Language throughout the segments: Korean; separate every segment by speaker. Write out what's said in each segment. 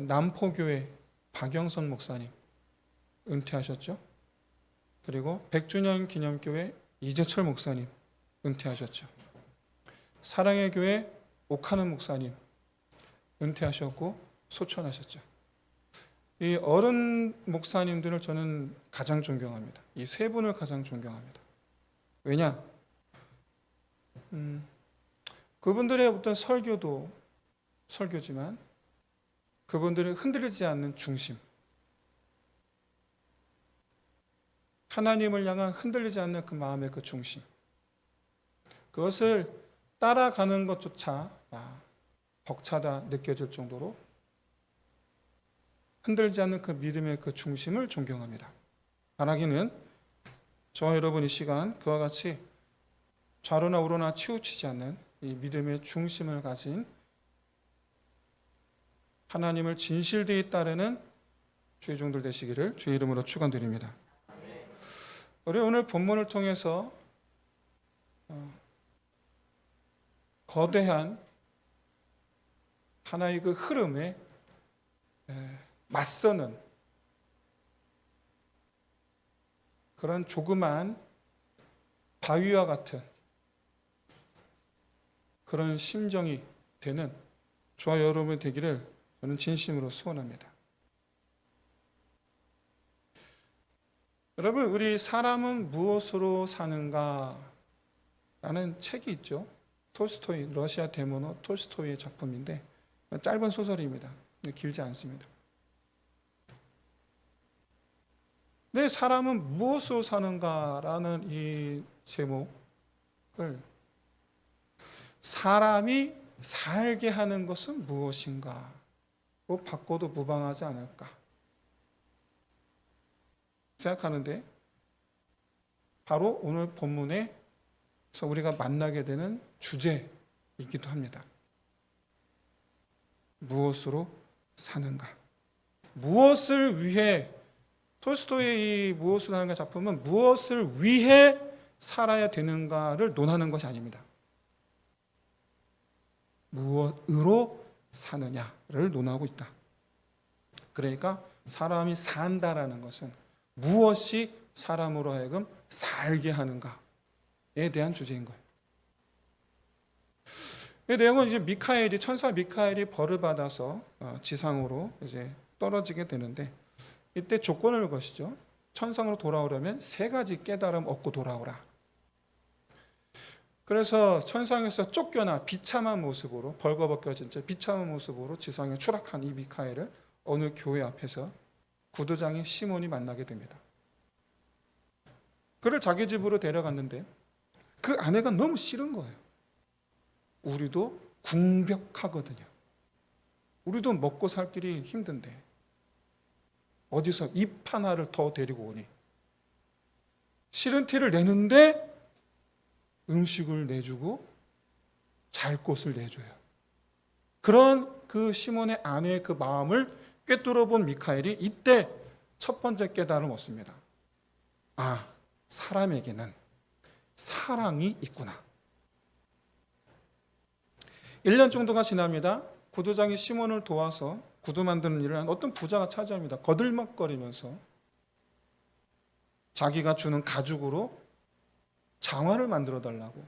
Speaker 1: 남포교회 박영선 목사님 은퇴하셨죠. 그리고 100주년 기념교회 이재철 목사님 은퇴하셨죠. 사랑의 교회 옥하는 목사님 은퇴하셨고 소천하셨죠. 이 어른 목사님들을 저는 가장 존경합니다. 이 세 분을 가장 존경합니다. 왜냐? 그분들의 어떤 설교도 설교지만 그분들을 흔들리지 않는 중심, 하나님을 향한 흔들리지 않는 그 마음의 그 중심, 그것을 따라가는 것조차 벅차다 느껴질 정도로 흔들지 않는 그 믿음의 그 중심을 존경합니다. 바라기는 저와 여러분 이 시간 그와 같이 좌로나 우로나 치우치지 않는 이 믿음의 중심을 가진 하나님을 진실되이 따르는 주의 종들 되시기를 주의 이름으로 축원드립니다. 우리 오늘 본문을 통해서 거대한 하나의 그 흐름에 맞서는 그런 조그만 바위와 같은 그런 심정이 되는 저와 여러분이 되기를 저는 진심으로 소원합니다. 여러분, 우리 사람은 무엇으로 사는가? 라는 책이 있죠. 톨스토이, 러시아 대문호 톨스토이의 작품인데 짧은 소설입니다. 길지 않습니다. 내 사람은 무엇으로 사는가라는 이 제목을 사람이 살게 하는 것은 무엇인가? 바꿔도 무방하지 않을까 생각하는데 바로 오늘 본문에서 우리가 만나게 되는 주제이기도 합니다. 무엇으로 사는가? 무엇을 위해 톨스토이의 이 무엇으로 사는가 작품은 무엇을 위해 살아야 되는가를 논하는 것이 아닙니다. 무엇으로 사느냐를 논하고 있다. 그러니까 사람이 산다라는 것은 무엇이 사람으로 하여금 살게 하는가에 대한 주제인 거예요. 이 내용은 이제 천사 미카엘이 벌을 받아서 지상으로 이제 떨어지게 되는데 이때 조건을 것이죠. 천상으로 돌아오려면 세 가지 깨달음 얻고 돌아오라. 그래서 천상에서 쫓겨나 비참한 모습으로 벌거벗겨진 채 비참한 모습으로 지상에 추락한 이 미카엘을 어느 교회 앞에서 구두장의 시몬이 만나게 됩니다. 그를 자기 집으로 데려갔는데 그 아내가 너무 싫은 거예요. 우리도 궁벽하거든요. 우리도 먹고 살 길이 힘든데 어디서 입 하나를 더 데리고 오니 싫은 티를 내는데 음식을 내주고 잘 곳을 내줘요. 그런 그 시몬의 아내의 그 마음을 꿰뚫어 본 미카엘이 이때 첫 번째 깨달음을 얻습니다. 아, 사람에게는 사랑이 있구나. 1년 정도가 지납니다. 구두장이 시몬을 도와서 구두 만드는 일을 한 어떤 부자가 차지합니다. 거들먹거리면서 자기가 주는 가죽으로 장화를 만들어 달라고.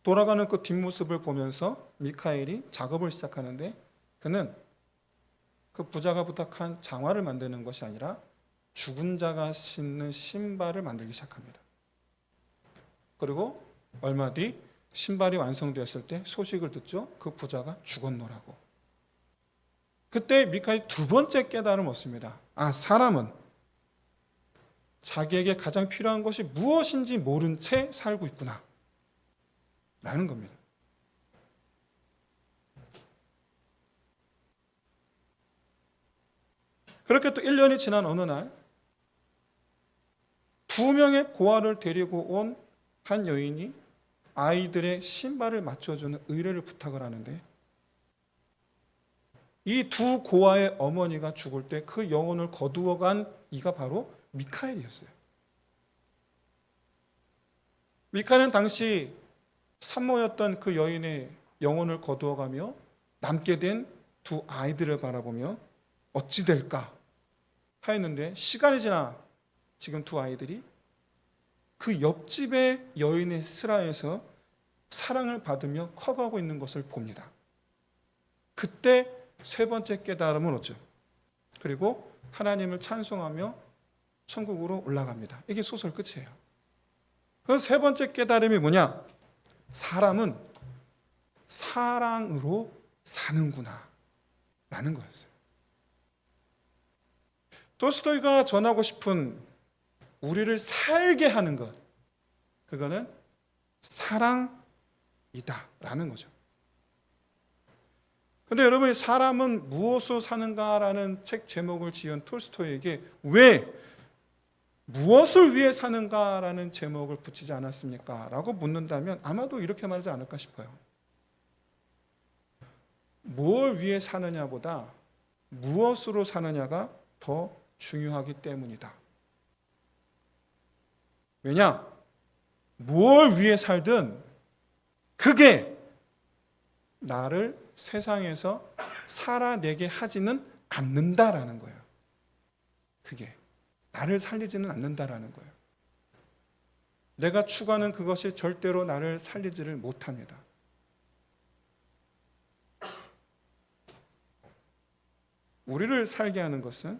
Speaker 1: 돌아가는 그 뒷모습을 보면서 미카엘이 작업을 시작하는데 그는 그 부자가 부탁한 장화를 만드는 것이 아니라 죽은 자가 신는 신발을 만들기 시작합니다. 그리고 얼마 뒤 신발이 완성되었을 때 소식을 듣죠. 그 부자가 죽었노라고. 그때 미카엘이 두 번째 깨달음을 얻습니다. 아, 사람은 자기에게 가장 필요한 것이 무엇인지 모른 채 살고 있구나 라는 겁니다. 그렇게 또 1년이 지난 어느 날 2명의 고아를 데리고 온 한 여인이 아이들의 신발을 맞춰주는 의뢰를 부탁을 하는데 이 두 고아의 어머니가 죽을 때 그 영혼을 거두어간 이가 바로 미카엘이었어요. 미카엘은 당시 산모였던 그 여인의 영혼을 거두어가며 남게 된 두 아이들을 바라보며 어찌 될까 하였는데, 시간이 지나 지금 두 아이들이 그 옆집의 여인의 슬하에서 사랑을 받으며 커가고 있는 것을 봅니다. 그때 세 번째 깨달음을 얻죠. 그리고 하나님을 찬송하며 천국으로 올라갑니다. 이게 소설 끝이에요. 그 세 번째 깨달음이 뭐냐? 사람은 사랑으로 사는구나 라는 거였어요. 톨스토이가 전하고 싶은 우리를 살게 하는 것, 그거는 사랑이다 라는 거죠. 그런데 여러분, 사람은 무엇으로 사는가라는 책 제목을 지은 톨스토이에게 왜 무엇을 위해 사는가라는 제목을 붙이지 않았습니까? 라고 묻는다면 아마도 이렇게 말하지 않을까 싶어요. 뭘 위해 사느냐보다 무엇으로 사느냐가 더 중요하기 때문이다. 왜냐? 무엇 위해 살든 그게 나를 세상에서 살아내게 하지는 않는다라는 거예요. 그게 나를 살리지는 않는다라는 거예요. 내가 추구하는 그것이 절대로 나를 살리지를 못합니다. 우리를 살게 하는 것은,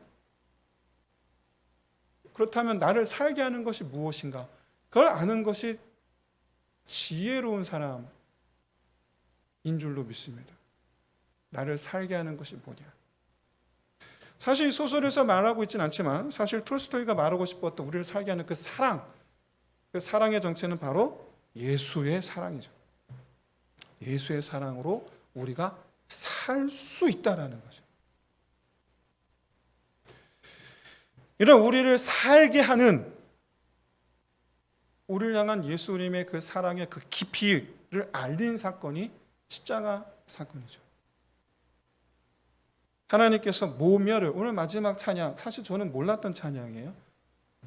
Speaker 1: 그렇다면 나를 살게 하는 것이 무엇인가? 그걸 아는 것이 지혜로운 사람인 줄로 믿습니다. 나를 살게 하는 것이 뭐냐? 사실 이 소설에서 말하고 있지는 않지만 사실 톨스토이가 말하고 싶었던 우리를 살게 하는 그 사랑, 그 사랑의 정체는 바로 예수의 사랑이죠. 예수의 사랑으로 우리가 살 수 있다라는 거죠. 이런 우리를 살게 하는, 우리를 향한 예수님의 그 사랑의 그 깊이를 알린 사건이 십자가 사건이죠. 하나님께서 모멸을, 오늘 마지막 찬양, 사실 저는 몰랐던 찬양이에요.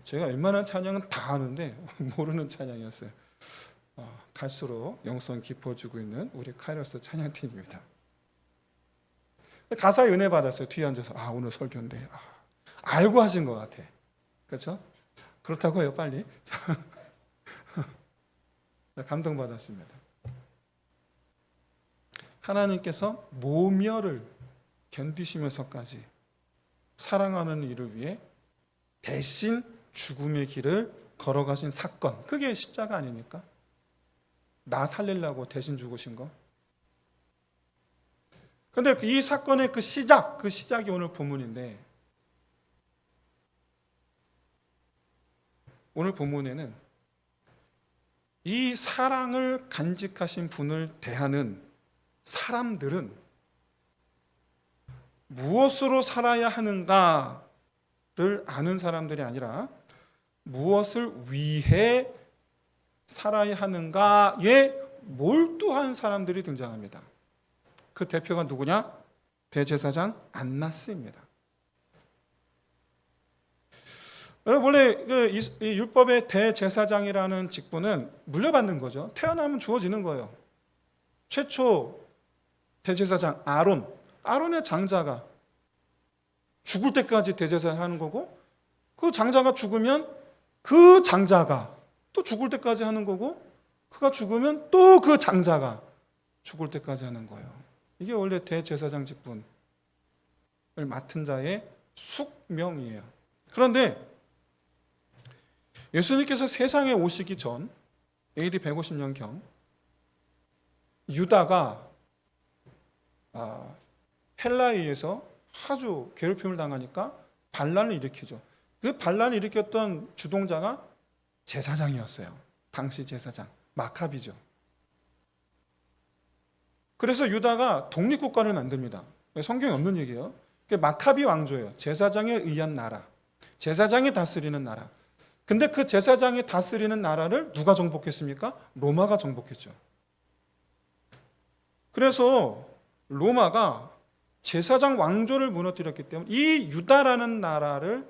Speaker 1: 제가 웬만한 찬양은 다 아는데 모르는 찬양이었어요. 갈수록 영성 깊어지고 있는 우리 카이로스 찬양팀입니다. 가사에 은혜 받았어요. 뒤에 앉아서 오늘 설교인데 알고 하신 것 같아. 그렇죠? 그렇다고 해요, 빨리. 감동받았습니다. 하나님께서 모멸을 견디시면서까지 사랑하는 이를 위해 대신 죽음의 길을 걸어가신 사건, 그게 십자가 아닙니까? 나 살리려고 대신 죽으신 거. 그런데 이 사건의 그 시작이 오늘 본문인데, 오늘 본문에는 이 사랑을 간직하신 분을 대하는 사람들은 무엇으로 살아야 하는가를 아는 사람들이 아니라 무엇을 위해 살아야 하는가에 몰두한 사람들이 등장합니다. 그 대표가 누구냐? 대제사장 안나스입니다. 원래 이 율법의 대제사장이라는 직분은 물려받는 거죠. 태어나면 주어지는 거예요. 최초 대제사장 아론의 장자가 죽을 때까지 대제사장을 하는 거고, 그 장자가 죽으면 그 장자가 또 죽을 때까지 하는 거고, 그가 죽으면 또 그 장자가 죽을 때까지 하는 거예요. 이게 원래 대제사장 직분을 맡은 자의 숙명이에요. 그런데 예수님께서 세상에 오시기 전 AD 150년경 유다가 헬라에 의해서 아주 괴롭힘을 당하니까 반란을 일으키죠. 그 반란을 일으켰던 주동자가 제사장이었어요. 당시 제사장 마카비죠. 그래서 유다가 독립국가를 만듭니다. 성경에 없는 얘기예요. 마카비 왕조예요. 제사장에 의한 나라, 제사장이 다스리는 나라. 근데 그 제사장이 다스리는 나라를 누가 정복했습니까? 로마가 정복했죠. 그래서 로마가 제사장 왕조를 무너뜨렸기 때문에 이 유다라는 나라를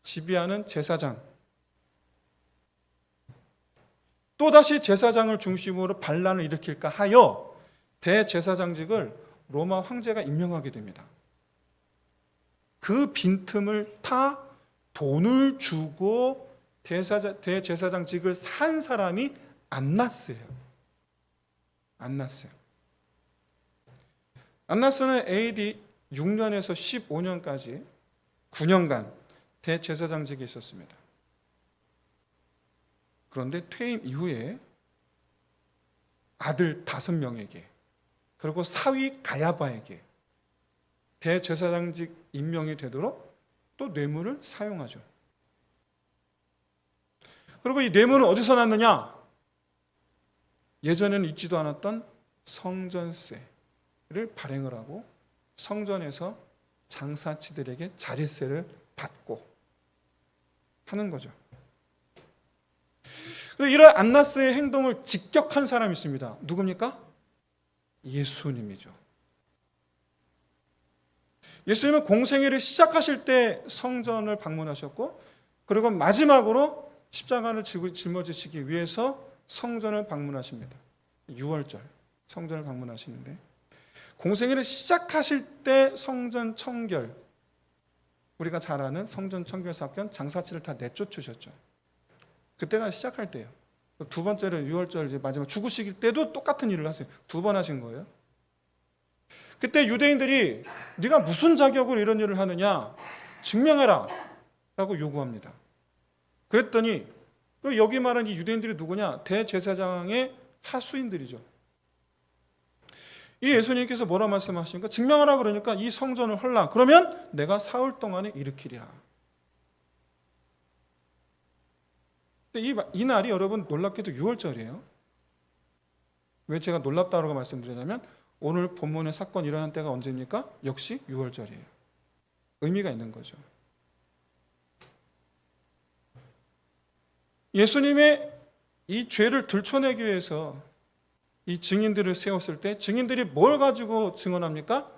Speaker 1: 지배하는 제사장, 또다시 제사장을 중심으로 반란을 일으킬까 하여 대제사장직을 로마 황제가 임명하게 됩니다. 그 빈틈을 다 돈을 주고 대제사장직을 산 사람이 안나스예요. 안나스. 안나스는 AD 6년에서 15년까지 9년간 대제사장직에 있었습니다. 그런데 퇴임 이후에 아들 5명에게 그리고 사위 가야바에게 대제사장직 임명이 되도록 또 뇌물을 사용하죠. 그리고 이 뇌물은 어디서 났느냐? 예전에는 있지도 않았던 성전세를 발행을 하고 성전에서 장사치들에게 자릿세를 받고 하는 거죠. 그리고 이런 안나스의 행동을 직격한 사람이 있습니다. 누굽니까? 예수님이죠. 예수님은 공생애를 시작하실 때 성전을 방문하셨고 그리고 마지막으로 십자가를 짊어지시기 위해서 성전을 방문하십니다. 6월절 성전을 방문하시는데 공생애를 시작하실 때 성전 청결, 우리가 잘 아는 성전 청결 사건, 장사치를 다 내쫓으셨죠. 그때가 시작할 때예요. 두 번째는 6월절 마지막 죽으시길 때도 똑같은 일을 하세요. 2번 하신 거예요. 그때 유대인들이 네가 무슨 자격으로 이런 일을 하느냐 증명해라 라고 요구합니다. 그랬더니 여기 말하는 이 유대인들이 누구냐? 대제사장의 하수인들이죠. 이 예수님께서 뭐라 말씀하십니까? 증명하라 그러니까 이 성전을 헐라. 그러면 내가 사흘 동안에 일으키리라. 이 날이 여러분 놀랍게도 6월절이에요. 왜 제가 놀랍다고 말씀드리냐면 오늘 본문의 사건이 일어난 때가 언제입니까? 역시 6월절이에요. 의미가 있는 거죠. 예수님의 이 죄를 들춰내기 위해서 이 증인들을 세웠을 때 증인들이 뭘 가지고 증언합니까?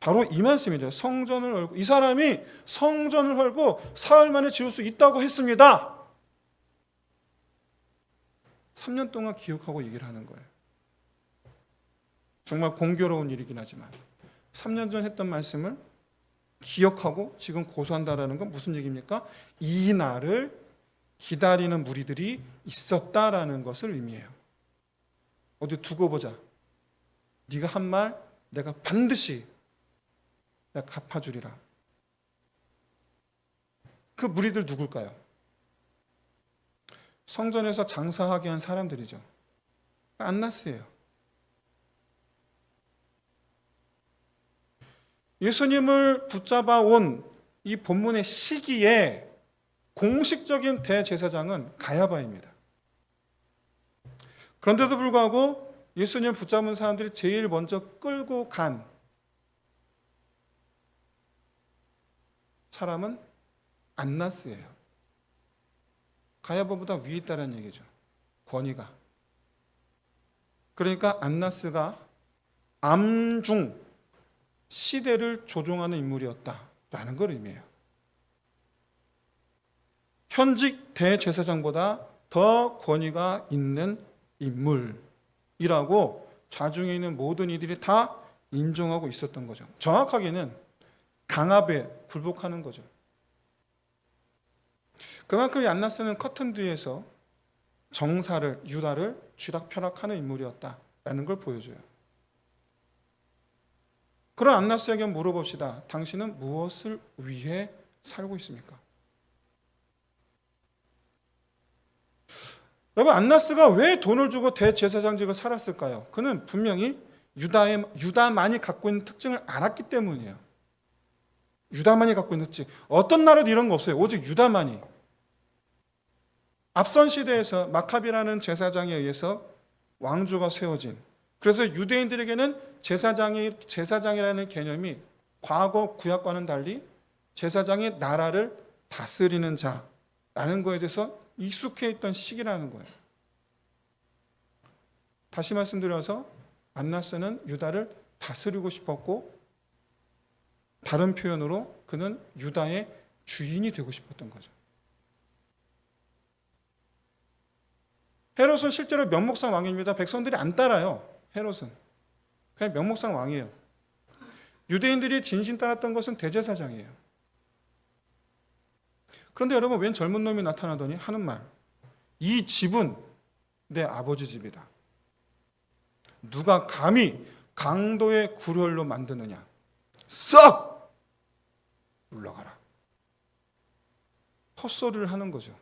Speaker 1: 바로 이 말씀이죠. 성전을 헐고 이 사람이 성전을 헐고 사흘 만에 지을 수 있다고 했습니다. 3년 동안 기억하고 얘기를 하는 거예요. 정말 공교로운 일이긴 하지만 3년 전 했던 말씀을 기억하고 지금 고소한다라는 건 무슨 얘기입니까? 이 날을 기다리는 무리들이 있었다라는 것을 의미해요. 어디 두고 보자. 네가 한 말 내가 반드시 내가 갚아주리라. 그 무리들 누굴까요? 성전에서 장사하게 한 사람들이죠. 안나스예요. 예수님을 붙잡아 온 이 본문의 시기에 공식적인 대제사장은 가야바입니다. 그런데도 불구하고 예수님을 붙잡은 사람들이 제일 먼저 끌고 간 사람은 안나스예요. 가야바보다 위에 있다는 얘기죠. 권위가. 그러니까 안나스가 암중 시대를 조종하는 인물이었다라는 걸 의미해요. 현직 대제사장보다 더 권위가 있는 인물이라고 좌중에 있는 모든 이들이 다 인정하고 있었던 거죠. 정확하게는 강압에 굴복하는 거죠. 그만큼 이 안나스는 커튼 뒤에서 정사를, 유다를 쥐락펴락하는 인물이었다라는 걸 보여줘요. 그런 안나스에게 물어봅시다. 당신은 무엇을 위해 살고 있습니까? 여러분, 안나스가 왜 돈을 주고 대제사장직을 살았을까요? 그는 분명히 유다만이 갖고 있는 특징을 알았기 때문이에요. 유다만이 갖고 있는 특징. 어떤 나라도 이런 거 없어요. 오직 유다만이. 앞선 시대에서 마카비라는 제사장에 의해서 왕조가 세워진, 그래서 유대인들에게는 제사장이라는 개념이 과거 구약과는 달리 제사장이 나라를 다스리는 자라는 거에 대해서 익숙해 있던 시기라는 거예요. 다시 말씀드려서 안나스는 유다를 다스리고 싶었고, 다른 표현으로 그는 유다의 주인이 되고 싶었던 거죠. 헤롯은 실제로 명목상 왕입니다. 백성들이 안 따라요. 헤롯은 그냥 명목상 왕이에요. 유대인들이 진심 따랐던 것은 대제사장이에요. 그런데 여러분, 웬 젊은 놈이 나타나더니 하는 말, 이 집은 내 아버지 집이다. 누가 감히 강도의 구렬로 만드느냐. 썩 물러가라. 헛소리를 하는 거죠.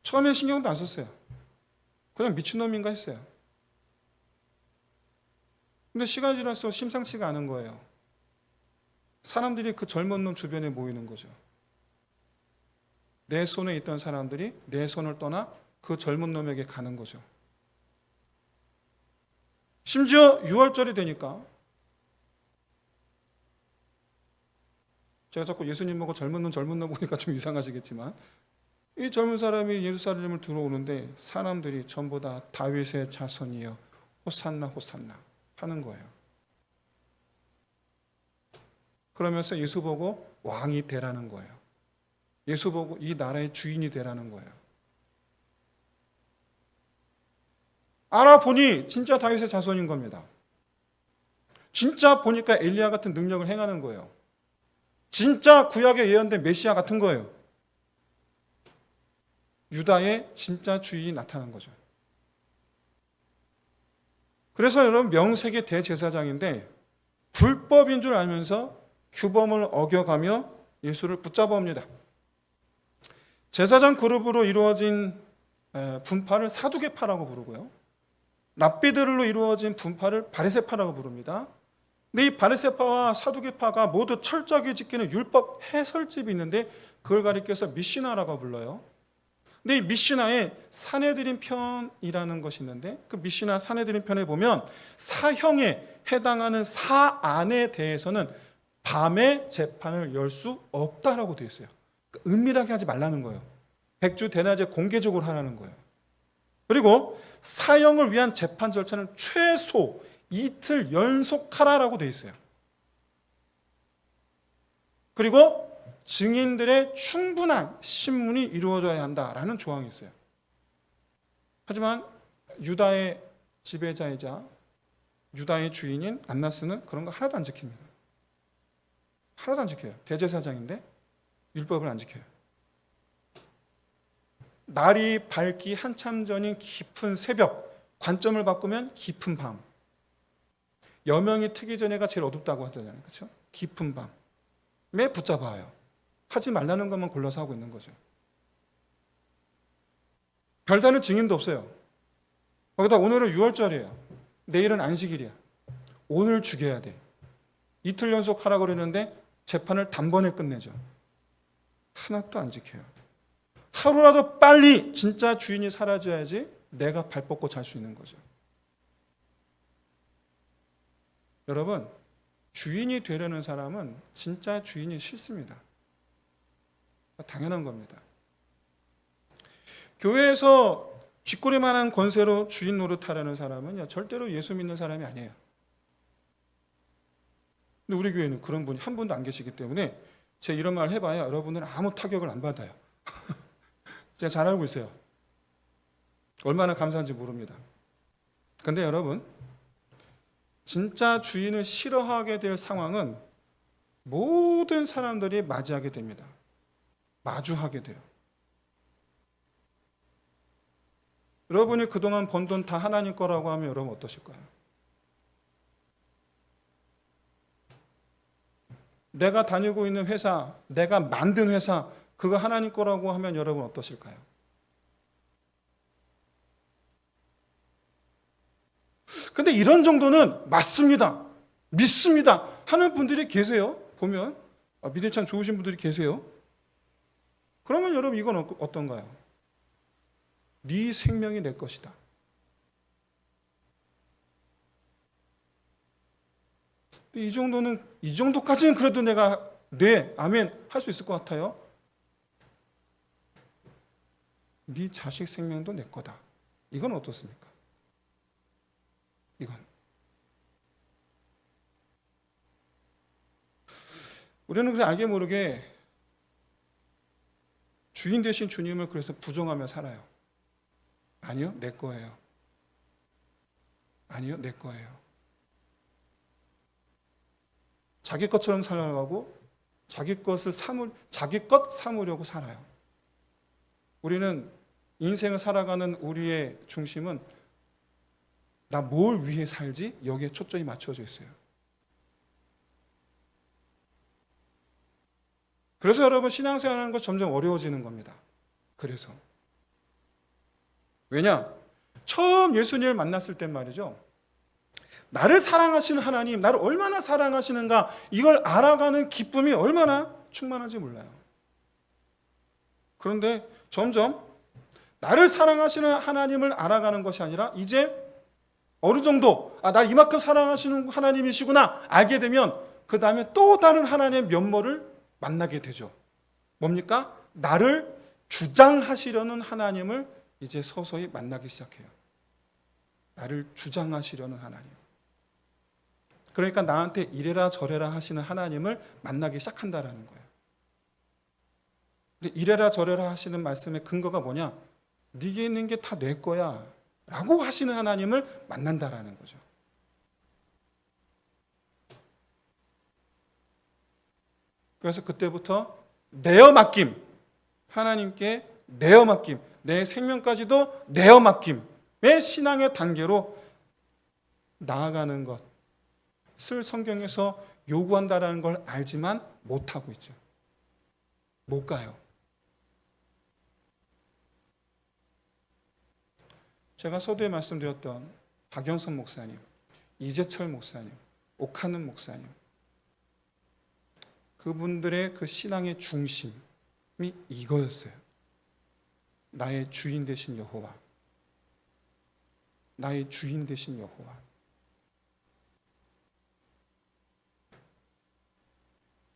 Speaker 1: 처음에 신경도 안 썼어요. 그냥 미친놈인가 했어요. 근데 시간이 지나서 심상치가 않은 거예요. 사람들이 그 젊은 놈 주변에 모이는 거죠. 내 손에 있던 사람들이 내 손을 떠나 그 젊은 놈에게 가는 거죠. 심지어 6월절이 되니까, 제가 자꾸 예수님 보고 젊은 놈 보니까 좀 이상하시겠지만, 이 젊은 사람이 예루살렘을 들어오는데 사람들이 전부 다 다윗의 자손이여 호산나 호산나 하는 거예요. 그러면서 예수 보고 왕이 되라는 거예요. 예수 보고 이 나라의 주인이 되라는 거예요. 알아보니 진짜 다윗의 자손인 겁니다. 진짜 보니까 엘리야 같은 능력을 행하는 거예요. 진짜 구약에 예언된 메시아 같은 거예요. 유다의 진짜 주인이 나타난 거죠. 그래서 여러분, 명색의 대제사장인데 불법인 줄 알면서 규범을 어겨가며 예수를 붙잡아 옵니다. 제사장 그룹으로 이루어진 분파를 사두개파라고 부르고요. 랍비들로 이루어진 분파를 바리새파라고 부릅니다. 근데 이 바리새파와 사두개파가 모두 철저하게 지키는 율법 해설집이 있는데 그걸 가리켜서 미시나라고 불러요. 근데 이 미시나에 사내들인 편이라는 것이 있는데 그 미시나 사내들인 편에 보면 사형에 해당하는 사안에 대해서는 밤에 재판을 열 수 없다라고 되어 있어요. 그러니까 은밀하게 하지 말라는 거예요. 백주 대낮에 공개적으로 하라는 거예요. 그리고 사형을 위한 재판 절차는 최소 이틀 연속하라라고 되어 있어요. 그리고 증인들의 충분한 신문이 이루어져야 한다라는 조항이 있어요. 하지만 유다의 지배자이자 유다의 주인인 안나스는 그런 거 하나도 안 지킵니다. 하나도 안 지켜요. 대제사장인데 율법을 안 지켜요. 날이 밝기 한참 전인 깊은 새벽, 관점을 바꾸면 깊은 밤. 여명이 트기 전에가 제일 어둡다고 하잖아요. 그렇죠? 깊은 밤에 붙잡아요. 하지 말라는 것만 골라서 하고 있는 거죠. 별다른 증인도 없어요. 거기다 오늘은 6월절이에요. 내일은 안식일이야. 오늘 죽여야 돼. 이틀 연속 하라고 그러는데 재판을 단번에 끝내죠. 하나도 안 지켜요. 하루라도 빨리 진짜 주인이 사라져야지 내가 발 뻗고 잘 수 있는 거죠. 여러분, 주인이 되려는 사람은 진짜 주인이 싫습니다. 당연한 겁니다. 교회에서 쥐꼬리만한 권세로 주인 노릇하려는 사람은 절대로 예수 믿는 사람이 아니에요. 근데 우리 교회는 그런 분이 한 분도 안 계시기 때문에 제가 이런 말을 해봐야 여러분들은 아무 타격을 안 받아요. 제가 잘 알고 있어요. 얼마나 감사한지 모릅니다. 그런데 여러분, 진짜 주인을 싫어하게 될 상황은 모든 사람들이 맞이하게 됩니다. 마주하게 돼요. 여러분이 그동안 번 돈 다 하나님 거라고 하면 여러분 어떠실까요? 내가 다니고 있는 회사, 내가 만든 회사, 그거 하나님 거라고 하면 여러분 어떠실까요? 근데 이런 정도는 맞습니다. 믿습니다. 하는 분들이 계세요. 보면 믿음이 참 좋으신 분들이 계세요. 그러면 여러분 이건 어떤가요? 네 생명이 내 것이다. 이 정도까지는 그래도 내가 네, 아멘 할 수 있을 것 같아요. 네 자식 생명도 내 거다. 이건 어떻습니까? 이건 우리는 그냥 알게 모르게 주인 되신 주님을 그래서 부정하며 살아요. 아니요, 내 거예요. 아니요, 내 거예요. 자기 것처럼 살아가고 자기 것 삼으려고 살아요. 우리는 인생을 살아가는 우리의 중심은 나 뭘 위해 살지? 여기에 초점이 맞춰져 있어요. 그래서 여러분 신앙생활하는 거 점점 어려워지는 겁니다. 그래서 왜냐? 처음 예수님을 만났을 땐 말이죠. 나를 사랑하시는 하나님, 나를 얼마나 사랑하시는가 이걸 알아가는 기쁨이 얼마나 충만한지 몰라요. 그런데 점점 나를 사랑하시는 하나님을 알아가는 것이 아니라 이제 어느 정도 날 이만큼 사랑하시는 하나님이시구나 알게 되면 그 다음에 또 다른 하나님의 면모를 만나게 되죠. 뭡니까? 나를 주장하시려는 하나님을 이제 서서히 만나기 시작해요. 나를 주장하시려는 하나님. 그러니까 나한테 이래라 저래라 하시는 하나님을 만나기 시작한다라는 거예요. 근데 이래라 저래라 하시는 말씀의 근거가 뭐냐? 네게 있는 게 다 내 거야 라고 하시는 하나님을 만난다라는 거죠. 그래서 그때부터 내어 맡김, 하나님께 내어 맡김, 내 생명까지도 내어 맡김의 신앙의 단계로 나아가는 것을 성경에서 요구한다라는 걸 알지만 못하고 있죠. 못 가요. 제가 서두에 말씀드렸던 박영선 목사님, 이재철 목사님, 옥하는 목사님, 그분들의 그 신앙의 중심이 이거였어요. 나의 주인 되신 여호와, 나의 주인 되신 여호와.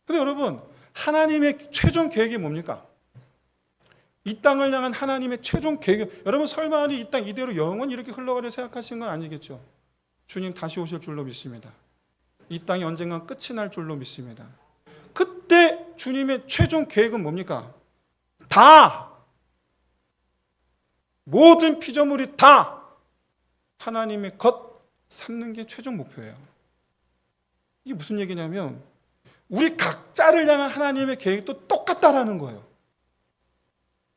Speaker 1: 근데 여러분, 하나님의 최종 계획이 뭡니까? 이 땅을 향한 하나님의 최종 계획, 여러분 설마 이 땅 이대로 영원히 이렇게 흘러가려 생각하시는 건 아니겠죠? 주님 다시 오실 줄로 믿습니다. 이 땅이 언젠가 끝이 날 줄로 믿습니다. 그때 주님의 최종 계획은 뭡니까? 다 모든 피조물이 다 하나님의 것 삼는 게 최종 목표예요. 이게 무슨 얘기냐면 우리 각자를 향한 하나님의 계획도 똑같다라는 거예요.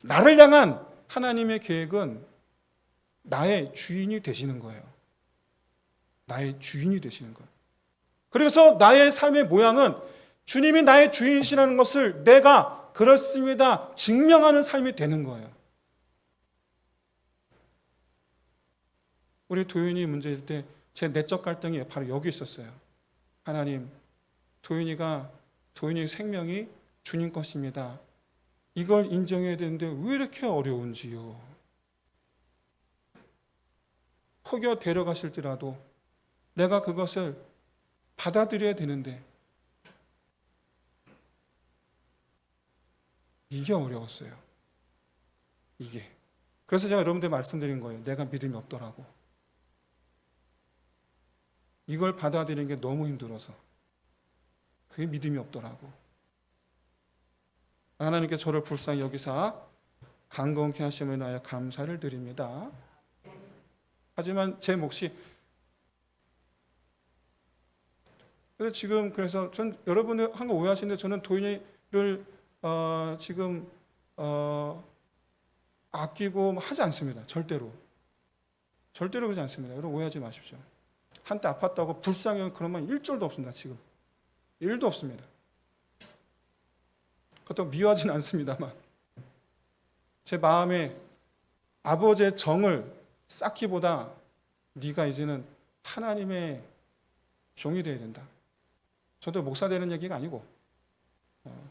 Speaker 1: 나를 향한 하나님의 계획은 나의 주인이 되시는 거예요. 나의 주인이 되시는 거예요. 그래서 나의 삶의 모양은 주님이 나의 주인이시라는 것을 내가 그렇습니다 증명하는 삶이 되는 거예요. 우리 도윤이 문제일 때 제 내적 갈등이 바로 여기 있었어요. 하나님, 도윤이의 생명이 주님 것입니다. 이걸 인정해야 되는데 왜 이렇게 어려운지요. 혹여 데려가실지라도 내가 그것을 받아들여야 되는데 이게 어려웠어요. 이게. 그래서 제가 여러분들 말씀드린 거예요. 내가 믿음이 없더라고. 이걸 받아들이는 게 너무 힘들어서. 그게 믿음이 없더라고. 하나님께 저를 불쌍히 여기사 강건케 하심을 인하여 감사를 드립니다. 하지만 제 몫이 그래서 전 여러분이 한 거 오해하시는데 저는 도윤이를 지금 아끼고 하지 않습니다. 절대로 그러지 않습니다. 여러분 오해하지 마십시오. 한때 아팠다고 불쌍히 그런 말 1절도 없습니다. 지금 1도 없습니다. 그것도 미워하지는 않습니다만 제 마음에 아버지의 정을 쌓기보다 네가 이제는 하나님의 종이 되어야 된다. 저도 목사 되는 얘기가 아니고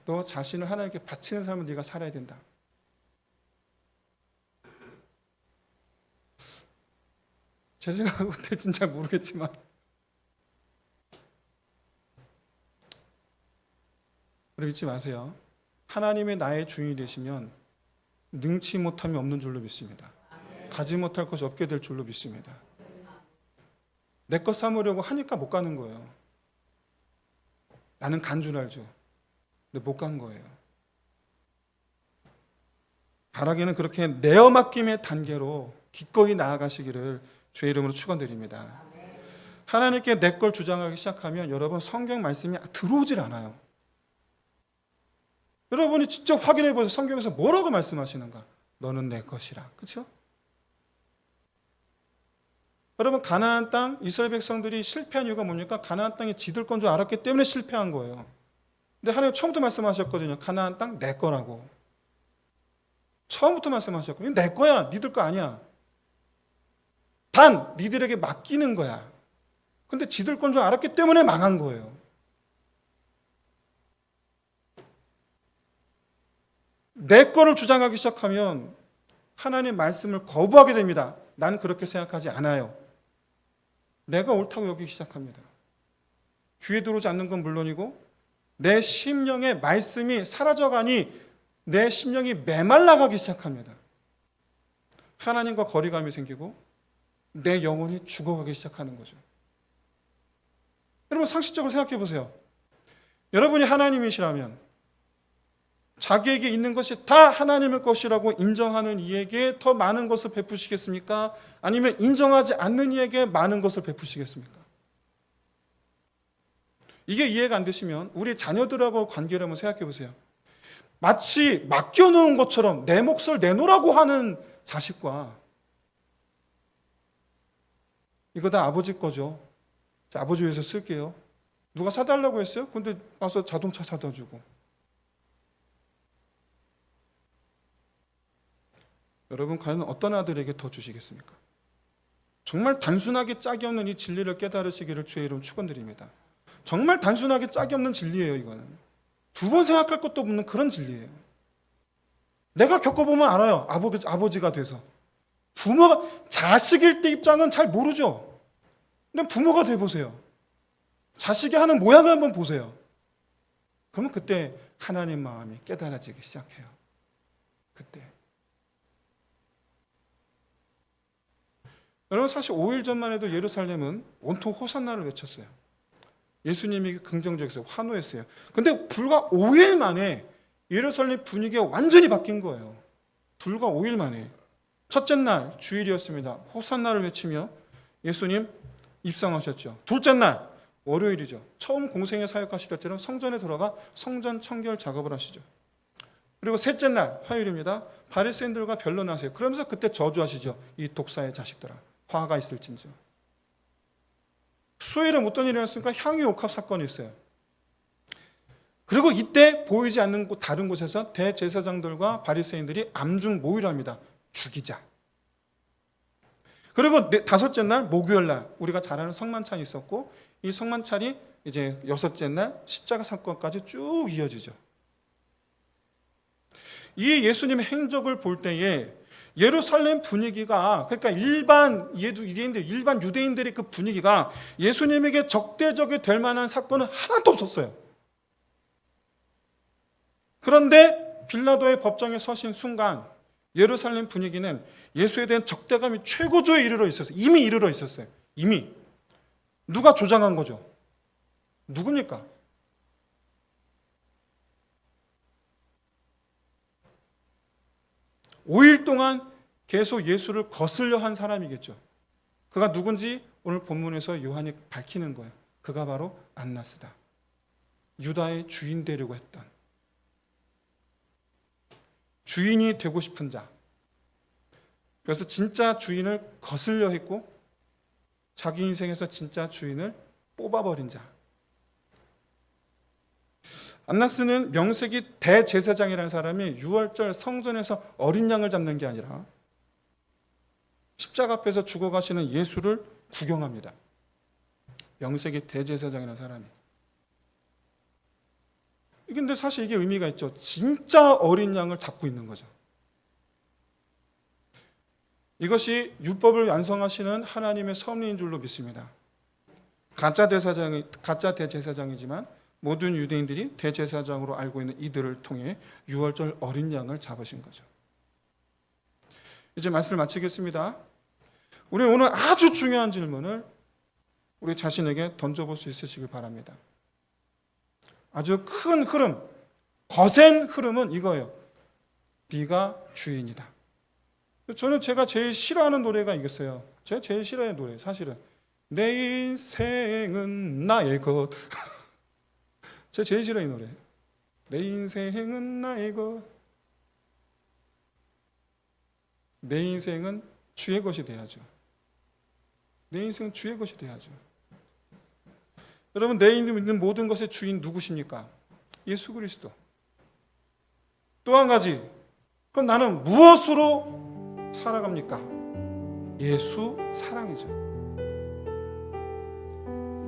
Speaker 1: 너 자신을 하나님께 바치는 삶을 네가 살아야 된다. 제 생각은 될지는 잘 모르겠지만 우리 잊지 마세요. 하나님의 나의 주인이 되시면 능치 못함이 없는 줄로 믿습니다. 가지 못할 것이 없게 될 줄로 믿습니다. 내 것 삼으려고 하니까 못 가는 거예요. 나는 간 줄 알죠. 근데 못 간 거예요. 바라기는 그렇게 내어 맡김의 단계로 기꺼이 나아가시기를 주의 이름으로 축원드립니다. 하나님께 내 걸 주장하기 시작하면 여러분 성경 말씀이 들어오질 않아요. 여러분이 직접 확인해 보세요. 성경에서 뭐라고 말씀하시는가? 너는 내 것이라. 그렇죠? 여러분 가나안 땅 이스라엘 백성들이 실패한 이유가 뭡니까? 가나안 땅이 지들 건 줄 알았기 때문에 실패한 거예요. 근데 하나님 처음부터 말씀하셨거든요. 가나안 땅 내 거라고. 처음부터 말씀하셨거든요. 내 거야. 니들 거 아니야. 단 니들에게 맡기는 거야. 근데 지들 건 줄 알았기 때문에 망한 거예요. 내 거를 주장하기 시작하면 하나님 말씀을 거부하게 됩니다. 난 그렇게 생각하지 않아요. 내가 옳다고 여기기 시작합니다. 귀에 들어오지 않는 건 물론이고 내 심령의 말씀이 사라져가니 내 심령이 메말라가기 시작합니다. 하나님과 거리감이 생기고 내 영혼이 죽어가기 시작하는 거죠. 여러분 상식적으로 생각해 보세요. 여러분이 하나님이시라면 자기에게 있는 것이 다 하나님의 것이라고 인정하는 이에게 더 많은 것을 베푸시겠습니까? 아니면 인정하지 않는 이에게 많은 것을 베푸시겠습니까? 이게 이해가 안 되시면 우리 자녀들하고 관계를 한번 생각해 보세요. 마치 맡겨놓은 것처럼 내 몫을 내놓으라고 하는 자식과 이거 다 아버지 거죠. 아버지 위해서 쓸게요. 누가 사달라고 했어요? 근데 와서 자동차 사다 주고. 여러분 과연 어떤 아들에게 더 주시겠습니까? 정말 단순하게 짝이 없는 이 진리를 깨달으시기를 주의 이름 축원드립니다. 정말 단순하게 짝이 없는 진리예요. 이거는 두 번 생각할 것도 없는 그런 진리예요. 내가 겪어보면 알아요. 아버지가 돼서 부모가 자식일 때 입장은 잘 모르죠. 근데 부모가 돼보세요. 자식이 하는 모양을 한번 보세요. 그러면 그때 하나님 마음이 깨달아지기 시작해요. 그때 여러분 사실 5일 전만 해도 예루살렘은 온통 호산나를 외쳤어요. 예수님이 긍정적이었어요. 환호했어요. 근데 불과 5일 만에 예루살렘 분위기가 완전히 바뀐 거예요. 불과 5일 만에. 첫째 날 주일이었습니다. 호산나를 외치며 예수님 입성하셨죠. 둘째 날 월요일이죠. 처음 공생애 사역하시던 때는 성전에 들어가 성전 청결 작업을 하시죠. 그리고 셋째 날 화요일입니다. 바리새인들과 변론하세요. 그러면서 그때 저주하시죠. 이 독사의 자식들아. 화가 있을진저. 수요일에 어떤 일이 일어났습니까? 향유 옥합 사건이 있어요. 그리고 이때 보이지 않는 곳 다른 곳에서 대제사장들과 바리새인들이 암중 모의를 합니다. 죽이자. 그리고 다섯째 날 목요일 날 우리가 잘 아는 성만찬이 있었고 이 성만찬이 이제 여섯째 날 십자가 사건까지 쭉 이어지죠. 이 예수님의 행적을 볼 때에 예루살렘 분위기가 그러니까 일반 유대인들의 그 분위기가 예수님에게 적대적이 될 만한 사건은 하나도 없었어요. 그런데 빌라도의 법정에 서신 순간 예루살렘 분위기는 예수에 대한 적대감이 최고조에 이르러 있었어요. 이미 이르러 있었어요. 이미. 누가 조장한 거죠? 누굽니까? (5일) 동안 계속 예수를 거슬려 한 사람이겠죠. 그가 누군지 오늘 본문에서 요한이 밝히는 거예요. 그가 바로 안나스다. 유다의 주인 되려고 했던 주인이 되고 싶은 자. 그래서 진짜 주인을 거슬려 했고 자기 인생에서 진짜 주인을 뽑아버린 자. 안나스는 명색이 대제사장이라는 사람이 6월절 성전에서 어린 양을 잡는 게 아니라 십자가 앞에서 죽어가시는 예수를 구경합니다. 명색이 대제사장이라는 사람이. 근데 사실 이게 의미가 있죠. 진짜 어린 양을 잡고 있는 거죠. 이것이 율법을 완성하시는 하나님의 섭리인 줄로 믿습니다. 가짜 대제사장이지만 모든 유대인들이 대제사장으로 알고 있는 이들을 통해 6월절 어린 양을 잡으신 거죠. 이제 말씀을 마치겠습니다. 우리 오늘 아주 중요한 질문을 우리 자신에게 던져볼 수 있으시길 바랍니다. 아주 큰 흐름, 거센 흐름은 이거예요. 네가 주인이다. 저는 제가 제일 싫어하는 노래가 이겼어요. 제가 제일 싫어하는 노래 사실은 내 인생은 나의 것. 제가 제일 싫어 이 노래. 내 인생은 나의 것. 내 인생은 주의 것이 돼야죠. 내 인생은 주의 것이 돼야죠. 여러분, 내 있는 모든 것의 주인 누구십니까? 예수 그리스도. 또 한 가지, 그럼 나는 무엇으로 살아갑니까? 예수 사랑이죠.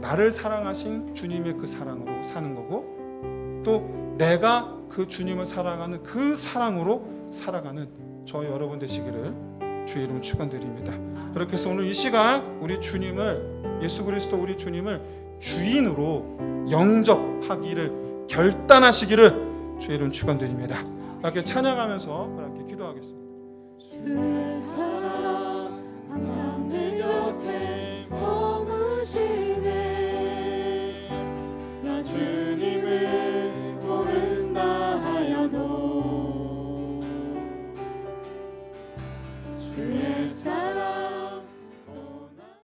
Speaker 1: 나를 사랑하신 주님의 그 사랑으로 사는 거고, 또 내가 그 주님을 사랑하는 그 사랑으로 살아가는 저 여러분 되시기를 주의 이름으로 축원드립니다. 그렇게 해서 오늘 이 시간 우리 주님을, 예수 그리스도 우리 주님을 주인으로 영접하기를 결단하시기를 주의 이름 축원드립니다. 함께 찬양하면서 함께 기도하겠습니다.
Speaker 2: 주의 사랑 항상 내 곁에 머무시네. 나 주님을 모른다 하여도 주의 사랑